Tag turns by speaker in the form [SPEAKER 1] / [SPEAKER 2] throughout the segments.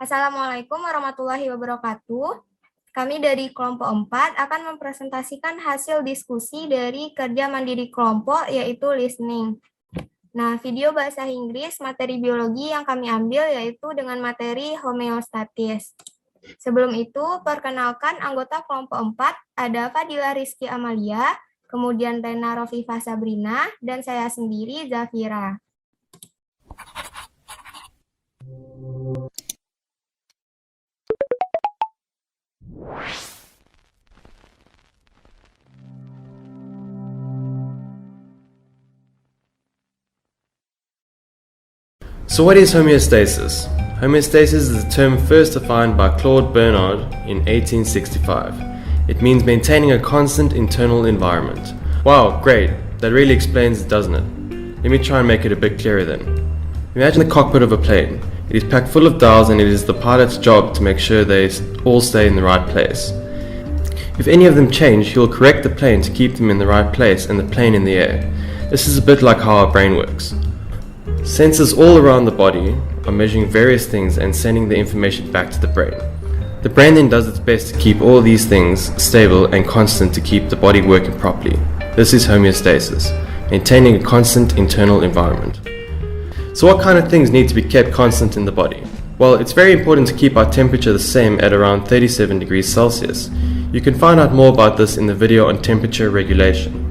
[SPEAKER 1] Assalamualaikum warahmatullahi wabarakatuh. Kami dari kelompok 4 akan mempresentasikan hasil diskusi dari kerja mandiri kelompok, yaitu listening. Nah, video bahasa Inggris materi biologi yang kami ambil yaitu dengan materi homeostatis. Sebelum itu, perkenalkan anggota kelompok 4, ada Fadila Rizky Amalia, kemudian Rena Rofifa Sabrina, dan saya sendiri, Zafira.
[SPEAKER 2] So what is homeostasis? Homeostasis is a term first defined by Claude Bernard in 1865. It means maintaining a constant internal environment. Wow, great. That really explains it, doesn't it? Let me try and make it a bit clearer then. Imagine the cockpit of a plane. It is packed full of dials and it is the pilot's job to make sure they all stay in the right place. If any of them change, he will correct the plane to keep them in the right place and the plane in the air. This is a bit like how our brain works. Sensors all around the body are measuring various things and sending the information back to the brain. The brain then does its best to keep all these things stable and constant to keep the body working properly. This is homeostasis, maintaining a constant internal environment. So what kind of things need to be kept constant in the body? Well, it's very important to keep our temperature the same at around 37 degrees Celsius. You can find out more about this in the video on temperature regulation.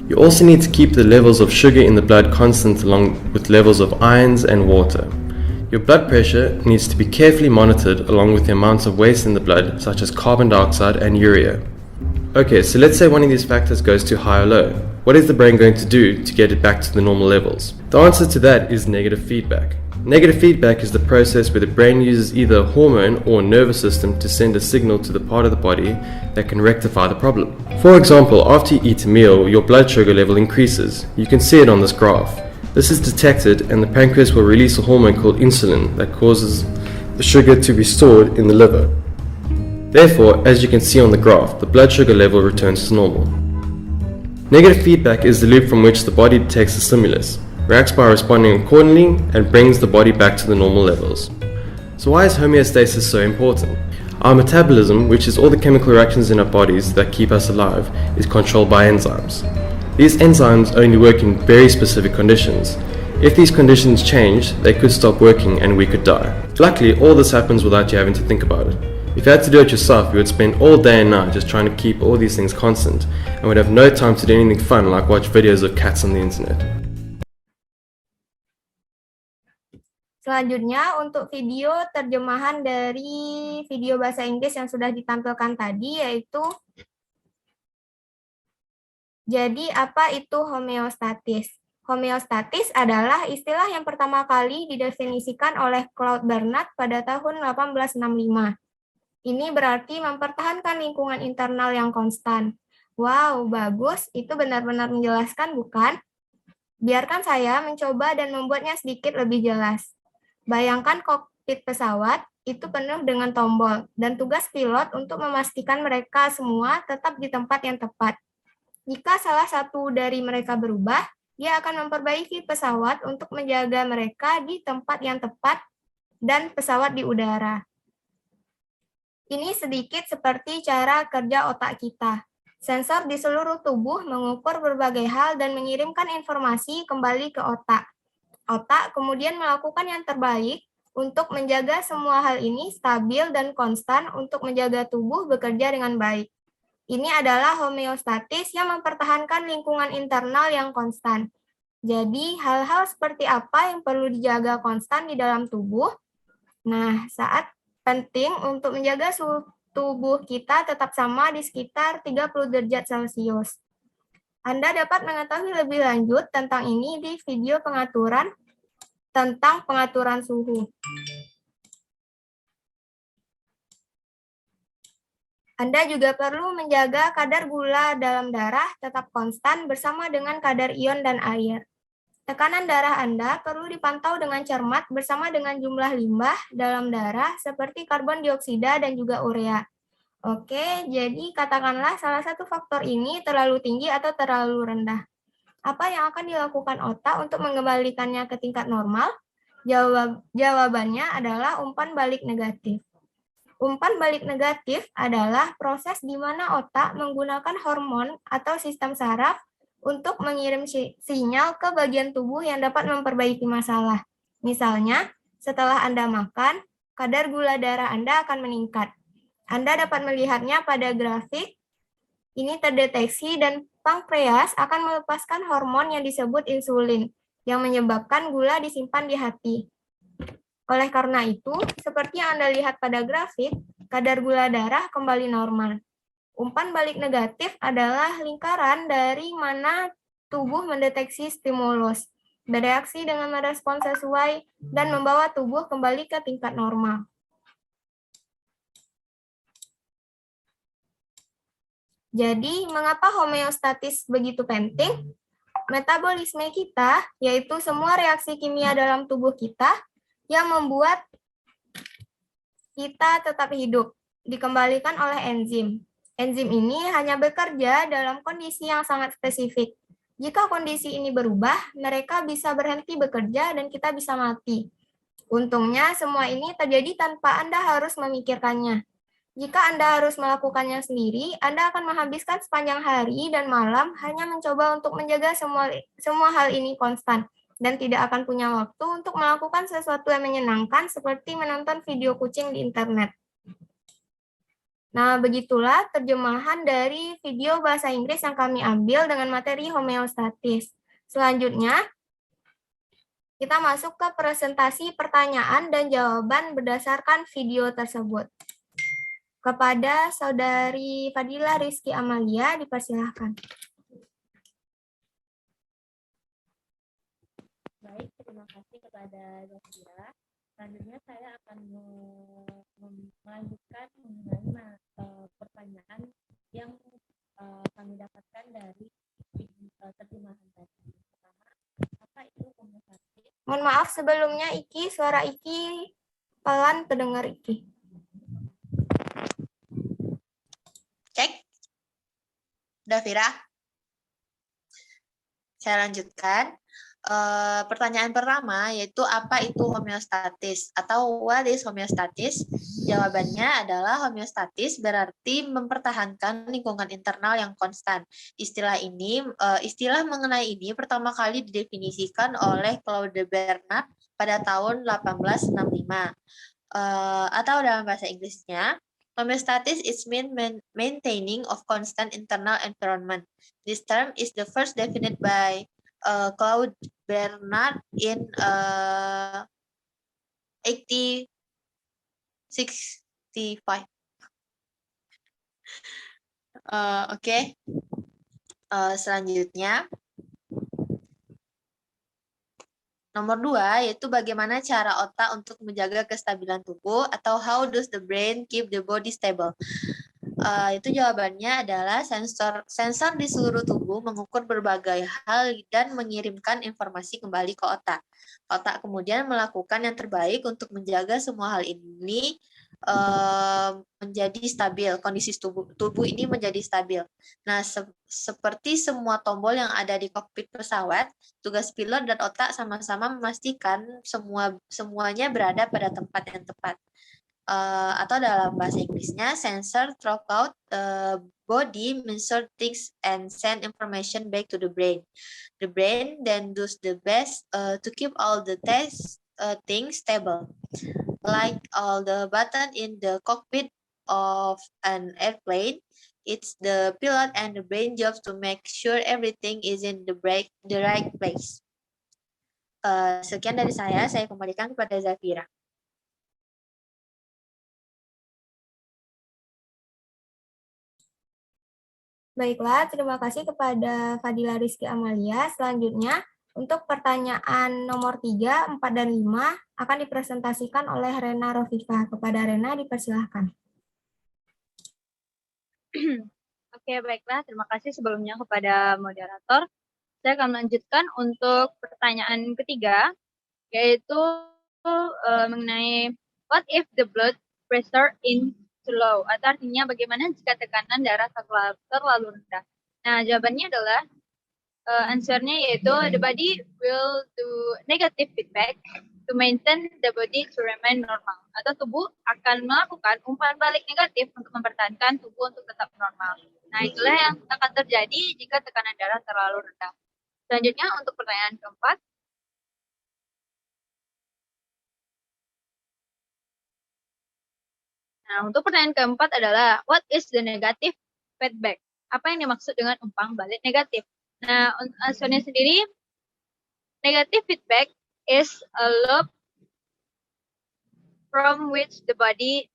[SPEAKER 2] You also need to keep the levels of sugar in the blood constant along with levels of ions and water. Your blood pressure needs to be carefully monitored along with the amounts of waste in the blood such as carbon dioxide and urea. Okay, so let's say one of these factors goes too high or low. What is the brain going to do to get it back to the normal levels? The answer to that is negative feedback. Negative feedback is the process where the brain uses either a hormone or a nervous system to send a signal to the part of the body that can rectify the problem. For example, after you eat a meal, your blood sugar level increases. You can see it on this graph. This is detected and the pancreas will release a hormone called insulin that causes the sugar to be stored in the liver. Therefore, as you can see on the graph, the blood sugar level returns to normal. Negative feedback is the loop from which the body detects a stimulus, reacts by responding accordingly, and brings the body back to the normal levels. So why is homeostasis so important? Our metabolism, which is all the chemical reactions in our bodies that keep us alive, is controlled by enzymes. These enzymes only work in very specific conditions. If these conditions change, they could stop working and we could die. Luckily, all this happens without you having to think about it. If you had to do it yourself, you would spend all day and night just trying to keep all these things constant and would have no time to do anything fun like watch videos of cats on the internet.
[SPEAKER 1] Selanjutnya, untuk video terjemahan dari video bahasa Inggris yang sudah ditampilkan tadi, yaitu jadi apa itu homeostatis? Homeostatis adalah istilah yang pertama kali didefinisikan oleh Claude Bernard pada tahun 1865. Ini berarti mempertahankan lingkungan internal yang konstan. Wow, bagus. Itu benar-benar menjelaskan, bukan? Biarkan saya mencoba dan membuatnya sedikit lebih jelas. Bayangkan kokpit pesawat itu penuh dengan tombol, dan tugas pilot untuk memastikan mereka semua tetap di tempat yang tepat. Jika salah satu dari mereka berubah, dia akan memperbaiki pesawat untuk menjaga mereka di tempat yang tepat dan pesawat di udara. Ini sedikit seperti cara kerja otak kita. Sensor di seluruh tubuh mengukur berbagai hal dan mengirimkan informasi kembali ke otak. Otak kemudian melakukan yang terbaik untuk menjaga semua hal ini stabil dan konstan untuk menjaga tubuh bekerja dengan baik. Ini adalah homeostatis yang mempertahankan lingkungan internal yang konstan. Jadi, hal-hal seperti apa yang perlu dijaga konstan di dalam tubuh? Nah, saat penting untuk menjaga suhu tubuh kita tetap sama di sekitar 30 derajat Celcius. Anda dapat mengetahui lebih lanjut tentang ini di video pengaturan tentang pengaturan suhu. Anda juga perlu menjaga kadar gula dalam darah tetap konstan bersama dengan kadar ion dan air. Tekanan darah Anda perlu dipantau dengan cermat bersama dengan jumlah limbah dalam darah seperti karbon dioksida dan juga urea. Oke, jadi katakanlah salah satu faktor ini terlalu tinggi atau terlalu rendah. Apa yang akan dilakukan otak untuk mengembalikannya ke tingkat normal? Jawabannya adalah umpan balik negatif. Umpan balik negatif adalah proses di mana otak menggunakan hormon atau sistem saraf untuk mengirim sinyal ke bagian tubuh yang dapat memperbaiki masalah. Misalnya, setelah Anda makan, kadar gula darah Anda akan meningkat. Anda dapat melihatnya pada grafik. Ini terdeteksi dan pankreas akan melepaskan hormon yang disebut insulin, yang menyebabkan gula disimpan di hati. Oleh karena itu, seperti yang Anda lihat pada grafik, kadar gula darah kembali normal. Umpan balik negatif adalah lingkaran dari mana tubuh mendeteksi stimulus, bereaksi dengan merespons sesuai, dan membawa tubuh kembali ke tingkat normal. Jadi, mengapa homeostatis begitu penting? Metabolisme kita, yaitu semua reaksi kimia dalam tubuh kita, yang membuat kita tetap hidup, dikembalikan oleh enzim. Enzim ini hanya bekerja dalam kondisi yang sangat spesifik. Jika kondisi ini berubah, mereka bisa berhenti bekerja dan kita bisa mati. Untungnya, semua ini terjadi tanpa Anda harus memikirkannya. Jika Anda harus melakukannya sendiri, Anda akan menghabiskan sepanjang hari dan malam hanya mencoba untuk menjaga semua hal ini konstan, dan tidak akan punya waktu untuk melakukan sesuatu yang menyenangkan seperti menonton video kucing di internet. Nah, begitulah terjemahan dari video bahasa Inggris yang kami ambil dengan materi homeostatis. Selanjutnya, kita masuk ke presentasi pertanyaan dan jawaban berdasarkan video tersebut. Kepada Saudari Fadila Rizky Amalia, dipersilahkan.
[SPEAKER 3] Baik, terima kasih kepada Zafira. Selanjutnya saya akan melanjutkan mengenai pertanyaan yang kami dapatkan dari terjemahan tadi. Pertama, apa itu homeostatis?
[SPEAKER 1] Mohon maaf sebelumnya Iki, suara Iki pelan terdengar Iki.
[SPEAKER 3] Cek. Zafira. Saya lanjutkan. Pertanyaan pertama yaitu apa itu homeostatis atau what is homeostatis? Jawabannya adalah homeostatis berarti mempertahankan lingkungan internal yang konstan. Istilah mengenai ini pertama kali didefinisikan oleh Claude Bernard pada tahun 1865. Atau dalam bahasa Inggrisnya, homeostatis is maintaining of constant internal environment. This term is the first defined by Claude Bernard in 1865. Oke. Selanjutnya, nomor 2 yaitu bagaimana cara otak untuk menjaga kestabilan tubuh atau how does the brain keep the body stable. Itu jawabannya adalah sensor di seluruh tubuh mengukur berbagai hal dan mengirimkan informasi kembali ke otak. Otak kemudian melakukan yang terbaik untuk menjaga semua hal ini menjadi stabil, kondisi tubuh ini menjadi stabil. Nah, seperti semua tombol yang ada di kokpit pesawat, tugas pilot dan otak sama-sama memastikan semuanya berada pada tempat yang tepat. Atau dalam bahasa Inggrisnya, sensor throughout body measure things and send information back to the brain. The brain then does the best to keep all the things stable. Like all the button in the cockpit of an airplane, it's the pilot and the brain job to make sure everything is in the right place. Sekian dari saya kembalikan kepada Zafira.
[SPEAKER 1] Baiklah, terima kasih kepada Fadila Rizky Amalia. Selanjutnya, untuk pertanyaan nomor 3, 4, dan 5 akan dipresentasikan oleh Rena Rofika. Kepada Rena, dipersilahkan.
[SPEAKER 4] Oke, baiklah. Terima kasih sebelumnya kepada moderator. Saya akan melanjutkan untuk pertanyaan ketiga, yaitu mengenai what if the blood pressure in low, atau artinya bagaimana jika tekanan darah terlalu rendah. Nah, jawabannya adalah answer-nya yaitu the body will do negative feedback to maintain the body to remain normal. Atau tubuh akan melakukan umpan balik negatif untuk mempertahankan tubuh untuk tetap normal. Nah, itulah yang akan terjadi jika tekanan darah terlalu rendah. Selanjutnya untuk pertanyaan keempat. Nah, untuk pertanyaan keempat adalah, what is the negative feedback? Apa yang dimaksud dengan umpan balik negatif? Nah, answernya sendiri, negative feedback is a loop from which the body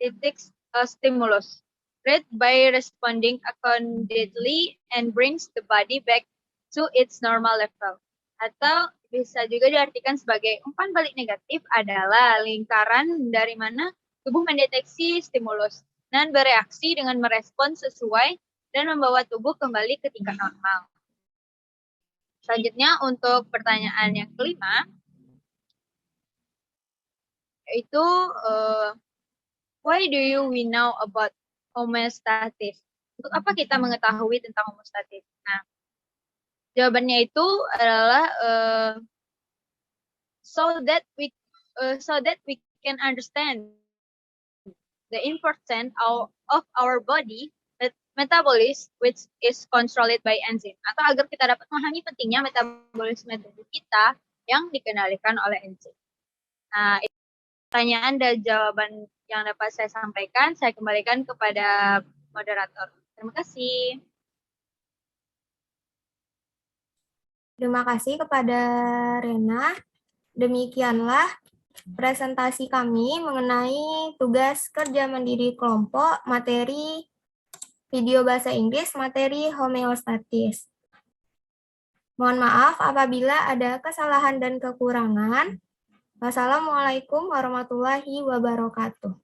[SPEAKER 4] detects a stimulus, read by responding accordingly and brings the body back to its normal level. Atau bisa juga diartikan sebagai umpan balik negatif adalah lingkaran dari mana tubuh mendeteksi stimulus dan bereaksi dengan merespon sesuai dan membawa tubuh kembali ke tingkat normal. Selanjutnya untuk pertanyaan yang kelima, yaitu why do we know about homeostasis? Untuk apa kita mengetahui tentang homeostasis? Nah, jawabannya itu adalah so that we can understand the importance of our body metabolism which is controlled by enzyme, atau agar kita dapat memahami pentingnya metabolisme tubuh kita yang dikendalikan oleh enzim. Nah, pertanyaan dan jawaban yang dapat saya sampaikan, saya kembalikan kepada moderator. Terima kasih.
[SPEAKER 1] Terima kasih kepada Rena. Demikianlah presentasi kami mengenai tugas kerja mandiri kelompok, materi video bahasa Inggris, materi homeostatis. Mohon maaf apabila ada kesalahan dan kekurangan. Wassalamualaikum warahmatullahi wabarakatuh.